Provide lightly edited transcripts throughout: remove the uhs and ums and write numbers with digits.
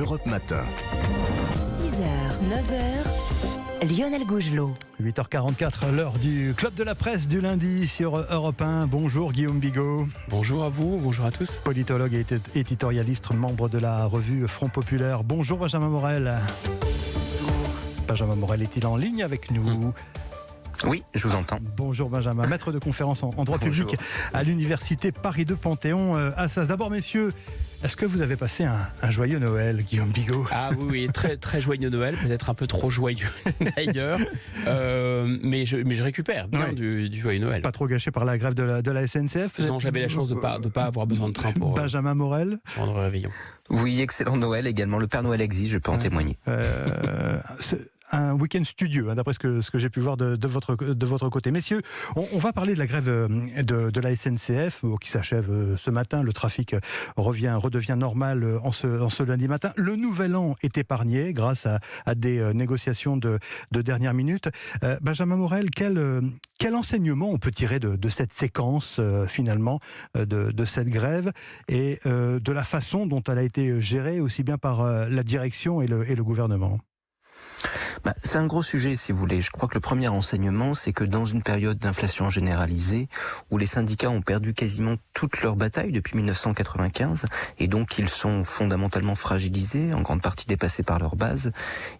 Europe Matin. 6h, 9h, Lionel Gougelot. 8h44, l'heure du Club de la Presse du lundi sur Europe 1. Bonjour Guillaume Bigot. Bonjour à vous, bonjour à tous. Politologue et éditorialiste, membre de la revue Front Populaire. Bonjour Benjamin Morel. Benjamin Morel est-il en ligne avec nous? Oui, je vous entends. Bonjour Benjamin, maître de conférence en droit public à l'université Paris 2 Panthéon-Assas. D'abord messieurs, est-ce que vous avez passé un joyeux Noël, Guillaume Bigot? Ah oui, très, très joyeux Noël, peut-être un peu trop joyeux d'ailleurs, mais je récupère bien du joyeux Noël. Pas trop gâché par la grève de la SNCF? Non, j'avais la chance de pas avoir besoin de train pour Benjamin Morel rendre réveillon. Oui, excellent Noël également. Le Père Noël existe, je peux en témoigner. Un week-end studieux, d'après ce que j'ai pu voir de votre côté. Messieurs, on va parler de la grève de la SNCF qui s'achève ce matin. Le trafic redevient normal en ce lundi matin. Le nouvel an est épargné grâce à des négociations de dernière minute. Benjamin Morel, quel enseignement on peut tirer de cette séquence finalement de cette grève et de la façon dont elle a été gérée aussi bien par la direction et le gouvernement? C'est un gros sujet, si vous voulez. Je crois que le premier enseignement, c'est que dans une période d'inflation généralisée, où les syndicats ont perdu quasiment toute leur bataille depuis 1995, et donc ils sont fondamentalement fragilisés, en grande partie dépassés par leur base,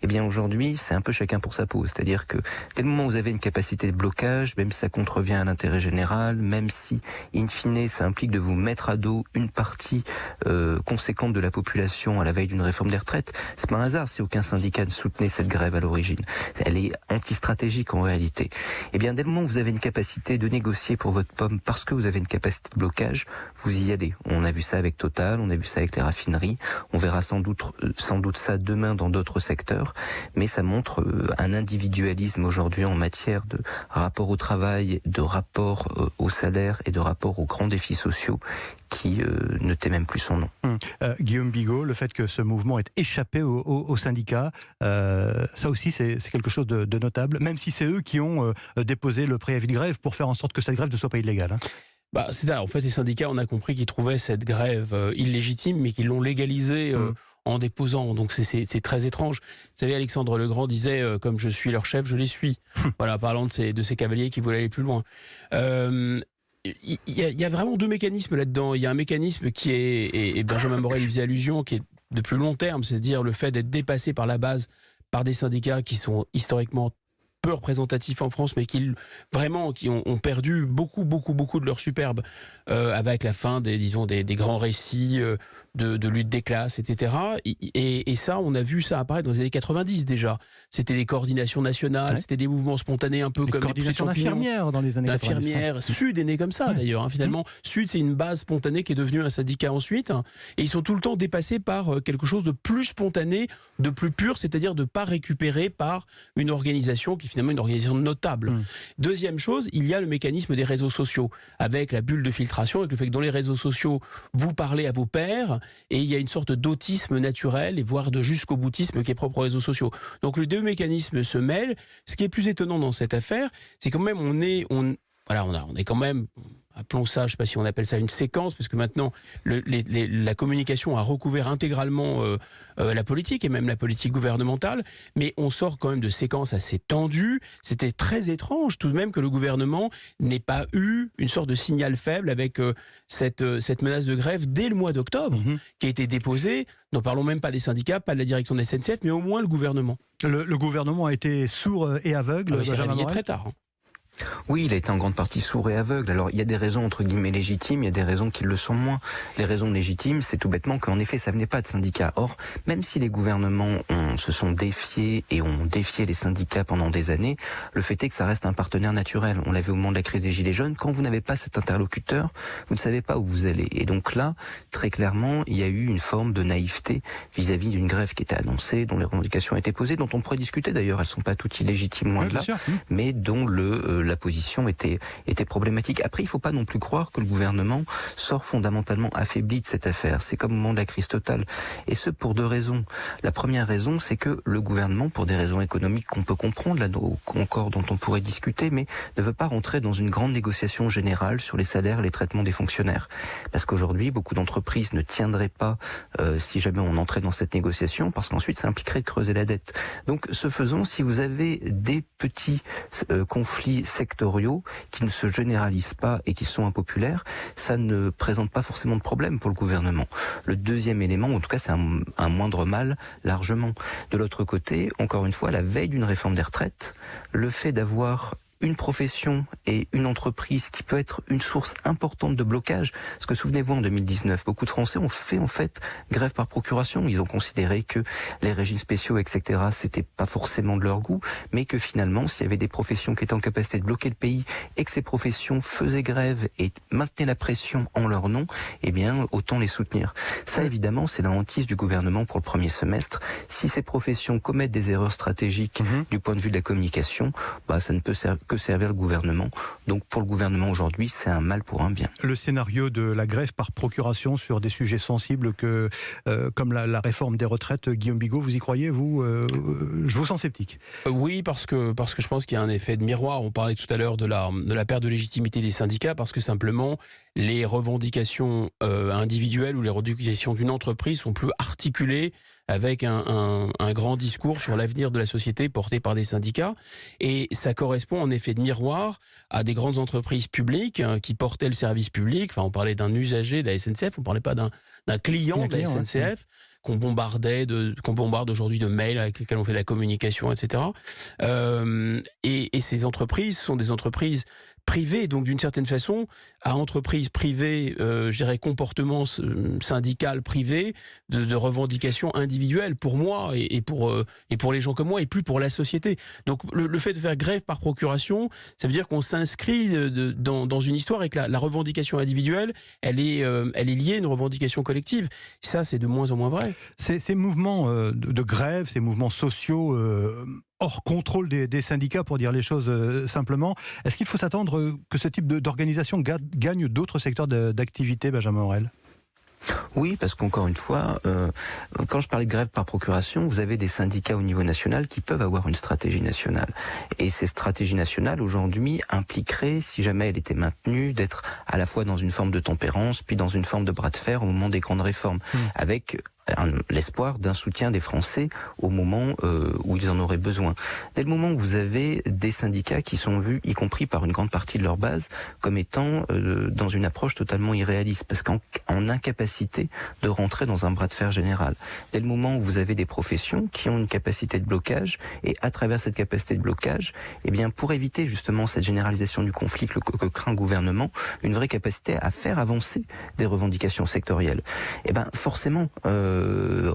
eh bien aujourd'hui, c'est un peu chacun pour sa peau. C'est-à-dire que dès le moment où vous avez une capacité de blocage, même si ça contrevient à l'intérêt général, même si, in fine, ça implique de vous mettre à dos une partie conséquente de la population à la veille d'une réforme des retraites, c'est pas un hasard si aucun syndicat ne soutenait cette grève à l'origine. Elle est anti-stratégique en réalité. Eh bien, dès le moment où vous avez une capacité de négocier pour votre pomme parce que vous avez une capacité de blocage, vous y allez. On a vu ça avec Total, on a vu ça avec les raffineries, on verra sans doute ça demain dans d'autres secteurs, mais ça montre un individualisme aujourd'hui en matière de rapport au travail, de rapport au salaire et de rapport aux grands défis sociaux qui ne tait même plus son nom. Guillaume Bigot, le fait que ce mouvement ait échappé aux syndicats, ça aussi c'est quelque chose de notable, même si c'est eux qui ont déposé le préavis de grève pour faire en sorte que cette grève ne soit pas illégale. C'est ça, en fait les syndicats, on a compris qu'ils trouvaient cette grève illégitime, mais qu'ils l'ont légalisée en déposant, donc c'est très étrange. Vous savez, Alexandre Le Grand disait comme je suis leur chef, je les suis. Voilà, parlant de ces cavaliers qui voulaient aller plus loin. Il y a vraiment deux mécanismes là-dedans. Il y a un mécanisme qui est, et Benjamin Morel y faisait allusion, qui est de plus long terme, c'est-à-dire le fait d'être dépassé par la base, par des syndicats qui sont historiquement peu représentatifs en France, mais qui ont perdu beaucoup de leur superbe avec la fin des grands récits de lutte des classes, etc. Et ça, on a vu ça apparaître dans les années 90 déjà. C'était des coordinations nationales, c'était des mouvements spontanés un peu comme les coordinations d'infirmières dans les années 90. D'infirmières. Sud est né comme ça d'ailleurs. Finalement, Sud, c'est une base spontanée qui est devenue un syndicat ensuite. Et ils sont tout le temps dépassés par quelque chose de plus spontané, de plus pur, c'est-à-dire de ne pas récupérer par une organisation qui est finalement une organisation notable. Deuxième chose, il y a le mécanisme des réseaux sociaux, avec la bulle de filtration, avec le fait que dans les réseaux sociaux, vous parlez à vos pairs, et il y a une sorte d'autisme naturel, et voire de jusqu'au boutisme qui est propre aux réseaux sociaux. Donc les deux mécanismes se mêlent. Ce qui est plus étonnant dans cette affaire, c'est quand même on est quand même, appelons ça, je ne sais pas si on appelle ça une séquence, parce que maintenant la communication a recouvert intégralement la politique et même la politique gouvernementale, mais on sort quand même de séquences assez tendues. C'était très étrange tout de même que le gouvernement n'ait pas eu une sorte de signal faible avec cette menace de grève dès le mois d'octobre qui a été déposée. Ne parlons même pas des syndicats, pas de la direction de la SNCF, mais au moins le gouvernement. Le gouvernement a été sourd et aveugle. Il s'est réveillé très tard. Oui, il a été en grande partie sourd et aveugle. Alors, il y a des raisons entre guillemets légitimes, il y a des raisons qui le sont moins. Les raisons légitimes, c'est tout bêtement qu'en effet, ça venait pas de syndicats. Or, même si les gouvernements se sont défiés et ont défié les syndicats pendant des années, le fait est que ça reste un partenaire naturel. On l'a vu au moment de la crise des Gilets jaunes. Quand vous n'avez pas cet interlocuteur, vous ne savez pas où vous allez. Et donc là, très clairement, il y a eu une forme de naïveté vis-à-vis d'une grève qui était annoncée, dont les revendications étaient posées, dont on pourrait discuter d'ailleurs. Elles sont pas toutes illégitimes, loin de là, mais dont la position était problématique. Après, il ne faut pas non plus croire que le gouvernement sort fondamentalement affaibli de cette affaire. C'est comme au moment de la crise totale. Et ce, pour deux raisons. La première raison, c'est que le gouvernement, pour des raisons économiques qu'on peut comprendre, là encore dont on pourrait discuter, mais ne veut pas rentrer dans une grande négociation générale sur les salaires et les traitements des fonctionnaires. Parce qu'aujourd'hui, beaucoup d'entreprises ne tiendraient pas si jamais on entrait dans cette négociation, parce qu'ensuite ça impliquerait de creuser la dette. Donc ce faisant, si vous avez des petits conflits sectoriaux qui ne se généralisent pas et qui sont impopulaires, ça ne présente pas forcément de problème pour le gouvernement. Le deuxième élément, ou en tout cas c'est un moindre mal largement. De l'autre côté, encore une fois, la veille d'une réforme des retraites, le fait d'avoir une profession et une entreprise qui peut être une source importante de blocage. Parce que souvenez-vous, en 2019, beaucoup de Français ont fait en fait grève par procuration. Ils ont considéré que les régimes spéciaux, etc., c'était pas forcément de leur goût, mais que finalement, s'il y avait des professions qui étaient en capacité de bloquer le pays et que ces professions faisaient grève et maintenaient la pression en leur nom, eh bien, autant les soutenir. Ça, évidemment, c'est la hantise du gouvernement pour le premier semestre. Si ces professions commettent des erreurs stratégiques du point de vue de la communication, bah, ça ne peut que servir le gouvernement. Donc pour le gouvernement aujourd'hui, c'est un mal pour un bien. Le scénario de la grève par procuration sur des sujets sensibles comme la réforme des retraites, Guillaume Bigot, vous y croyez, vous je vous sens sceptique. Oui, parce que je pense qu'il y a un effet de miroir. On parlait tout à l'heure de la perte de légitimité des syndicats, parce que simplement les revendications individuelles ou les revendications d'une entreprise sont plus articulées avec un grand discours sur l'avenir de la société porté par des syndicats. Et ça correspond en effet de miroir à des grandes entreprises publiques qui portaient le service public. Enfin, on parlait d'un usager de la SNCF, on ne parlait pas d'un client de la SNCF. Qu'on bombarde aujourd'hui de mails avec lesquels on fait de la communication, etc. Et ces entreprises sont des entreprises privées, donc d'une certaine façon, à entreprise privée, je dirais comportement syndical privé, de revendications individuelles pour moi et pour les gens comme moi, et plus pour la société. Donc le fait de faire grève par procuration, ça veut dire qu'on s'inscrit dans une histoire et que la revendication individuelle, elle est liée à une revendication collective. Ça, c'est de moins en moins vrai. Ces mouvements de grève, ces mouvements sociaux hors contrôle des syndicats, pour dire les choses simplement, est-ce qu'il faut s'attendre que ce type d'organisation gagne d'autres secteurs d'activité, Benjamin Morel ? Oui, parce qu'encore une fois, quand je parlais de grève par procuration, vous avez des syndicats au niveau national qui peuvent avoir une stratégie nationale. Et ces stratégies nationales, aujourd'hui, impliqueraient, si jamais elle était maintenue, d'être à la fois dans une forme de tempérance, puis dans une forme de bras de fer au moment des grandes réformes, avec l'espoir d'un soutien des Français au moment où ils en auraient besoin. Dès le moment où vous avez des syndicats qui sont vus, y compris par une grande partie de leur base, comme étant dans une approche totalement irréaliste, parce qu'en incapacité de rentrer dans un bras de fer général. Dès le moment où vous avez des professions qui ont une capacité de blocage, et à travers cette capacité de blocage, eh bien, pour éviter justement cette généralisation du conflit que craint le gouvernement, une vraie capacité à faire avancer des revendications sectorielles. Eh ben, forcément,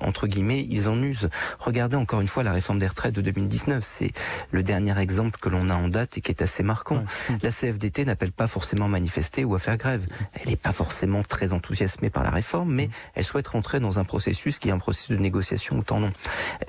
entre guillemets, ils en usent. Regardez encore une fois la réforme des retraites de 2019, c'est le dernier exemple que l'on a en date et qui est assez marquant. Ouais. La CFDT n'appelle pas forcément à manifester ou à faire grève. Elle n'est pas forcément très enthousiasmée par la réforme, mais elle souhaite rentrer dans un processus qui est un processus de négociation ou tant non.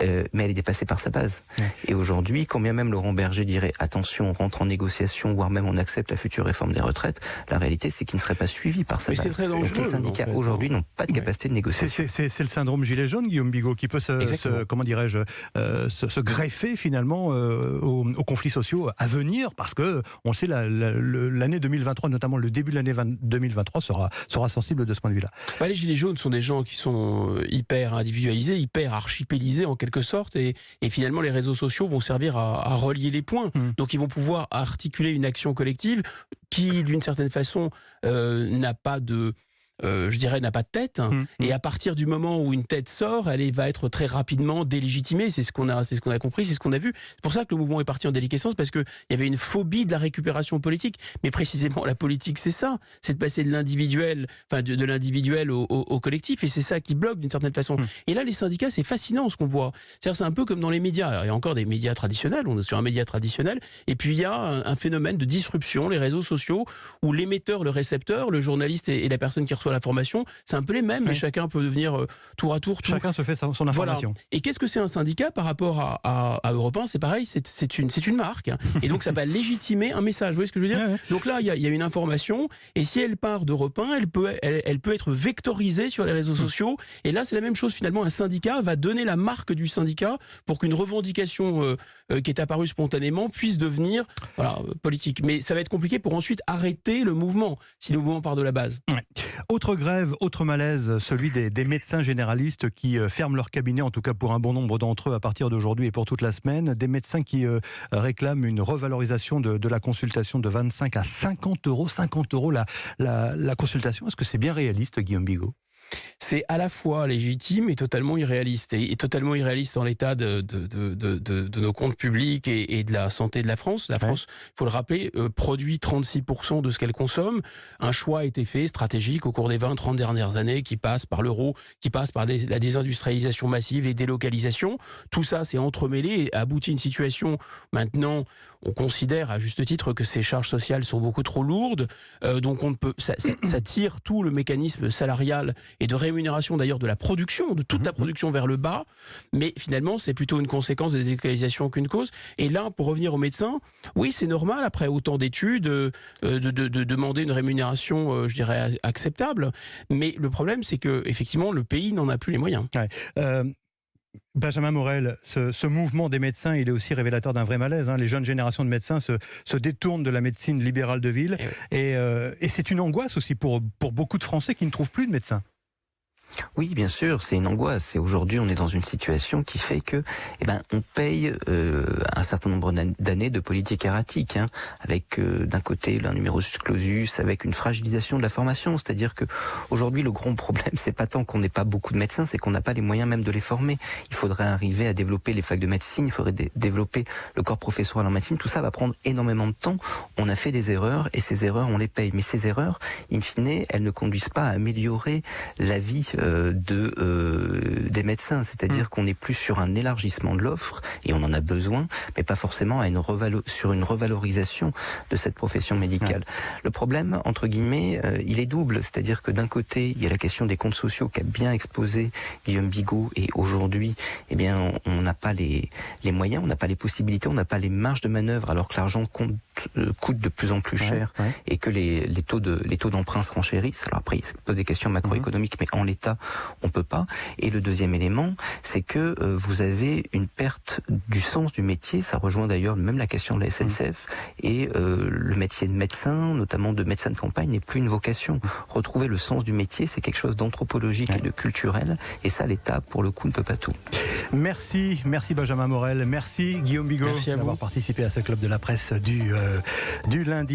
Mais elle est dépassée par sa base. Ouais. Et aujourd'hui, quand bien même Laurent Berger dirait attention, on rentre en négociation, voire même on accepte la future réforme des retraites, la réalité c'est qu'il ne serait pas suivi par sa base. C'est très dangereux. Donc les syndicats aujourd'hui n'ont pas de capacité de négociation. C'est le syndrome gilet jaune, Guillaume Bigot, qui peut se greffer finalement aux conflits sociaux à venir, parce que on sait l'année 2023, notamment le début de l'année 2023 sera sensible de ce point de vue-là. Les gilets jaunes sont des gens qui sont hyper individualisés, hyper archipélisés en quelque sorte, et finalement les réseaux sociaux vont servir à relier les points. Donc ils vont pouvoir articuler une action collective qui, d'une certaine façon, n'a pas de tête, et à partir du moment où une tête sort, elle va être très rapidement délégitimée. C'est ce qu'on a compris, c'est ce qu'on a vu. C'est pour ça que le mouvement est parti en déliquescence, parce qu'il y avait une phobie de la récupération politique. Mais précisément, la politique, c'est ça, c'est de passer de l'individuel, enfin de l'individuel au collectif, et c'est ça qui bloque d'une certaine façon. Et là, les syndicats, c'est fascinant ce qu'on voit. C'est un peu comme dans les médias. Alors, il y a encore des médias traditionnels, on est sur un média traditionnel, et puis il y a un phénomène de disruption, les réseaux sociaux, où l'émetteur, le récepteur, le journaliste et la personne qui reçoit sur la formation, c'est un peu les mêmes, mais chacun peut devenir tour à tour. Chacun se fait son information. Voilà. Et qu'est-ce que c'est un syndicat par rapport à Europe 1? C'est pareil, c'est une marque. Hein. Et donc ça va légitimer un message. Vous voyez ce que je veux dire? Donc là, il y a une information, et si elle part d'Europe 1, elle peut être vectorisée sur les réseaux sociaux. Et là, c'est la même chose finalement. Un syndicat va donner la marque du syndicat pour qu'une revendication qui est apparue spontanément puisse devenir politique. Mais ça va être compliqué pour ensuite arrêter le mouvement, si le mouvement part de la base. Ouais. Autre grève, autre malaise, celui des médecins généralistes qui ferment leur cabinet, en tout cas pour un bon nombre d'entre eux à partir d'aujourd'hui et pour toute la semaine. Des médecins qui réclament une revalorisation de la consultation de 25 à 50 euros. 50 euros la consultation. Est-ce que c'est bien réaliste, Guillaume Bigot? C'est à la fois légitime et totalement irréaliste. Et totalement irréaliste dans l'état de nos comptes publics et de la santé de la France. La France, il faut le rappeler, produit 36% de ce qu'elle consomme. Un choix a été fait, stratégique, au cours des 20-30 dernières années, qui passe par l'euro, qui passe par la désindustrialisation massive, les délocalisations. Tout ça s'est entremêlé et aboutit à une situation maintenant. On considère à juste titre que ces charges sociales sont beaucoup trop lourdes, donc ça tire tout le mécanisme salarial et de rémunération d'ailleurs de la production, de toute la production vers le bas, mais finalement c'est plutôt une conséquence des délocalisations qu'une cause. Et là, pour revenir aux médecins, oui c'est normal après autant d'études de demander une rémunération, je dirais, acceptable, mais le problème c'est que effectivement le pays n'en a plus les moyens. Benjamin Morel, ce mouvement des médecins, il est aussi révélateur d'un vrai malaise. Hein. Les jeunes générations de médecins se détournent de la médecine libérale de ville. Et c'est une angoisse aussi pour beaucoup de Français qui ne trouvent plus de médecins. Oui, bien sûr, c'est une angoisse. Et aujourd'hui, on est dans une situation qui fait que, on paye un certain nombre d'années de politique erratique, hein, avec d'un côté un numerus clausus, avec une fragilisation de la formation. C'est-à-dire que aujourd'hui, le grand problème, c'est pas tant qu'on n'ait pas beaucoup de médecins, c'est qu'on n'a pas les moyens même de les former. Il faudrait arriver à développer les facs de médecine, il faudrait développer le corps professoral en médecine. Tout ça va prendre énormément de temps. On a fait des erreurs et ces erreurs, on les paye. Mais ces erreurs, in fine, elles ne conduisent pas à améliorer la vie des médecins, c'est-à-dire qu'on n'est plus sur un élargissement de l'offre, et on en a besoin, mais pas forcément sur une revalorisation de cette profession médicale. Le problème, entre guillemets, il est double, c'est-à-dire que d'un côté, il y a la question des comptes sociaux qu'a bien exposé Guillaume Bigot, et aujourd'hui, on n'a pas les moyens, on n'a pas les possibilités, on n'a pas les marges de manœuvre, alors que l'argent coûte de plus en plus cher, et que les taux d'emprunt se renchérissent. Alors après, il se pose des questions macroéconomiques, mais en l'état, on peut pas. Et le deuxième élément, c'est que vous avez une perte du sens du métier. Ça rejoint d'ailleurs même la question de la SNCF. Et le métier de médecin, notamment de médecin de campagne, n'est plus une vocation. Retrouver le sens du métier, c'est quelque chose d'anthropologique et de culturel. Et ça, l'État, pour le coup, ne peut pas tout. Merci Benjamin Morel. Merci Guillaume Bigot d'avoir participé à ce club de la presse du lundi.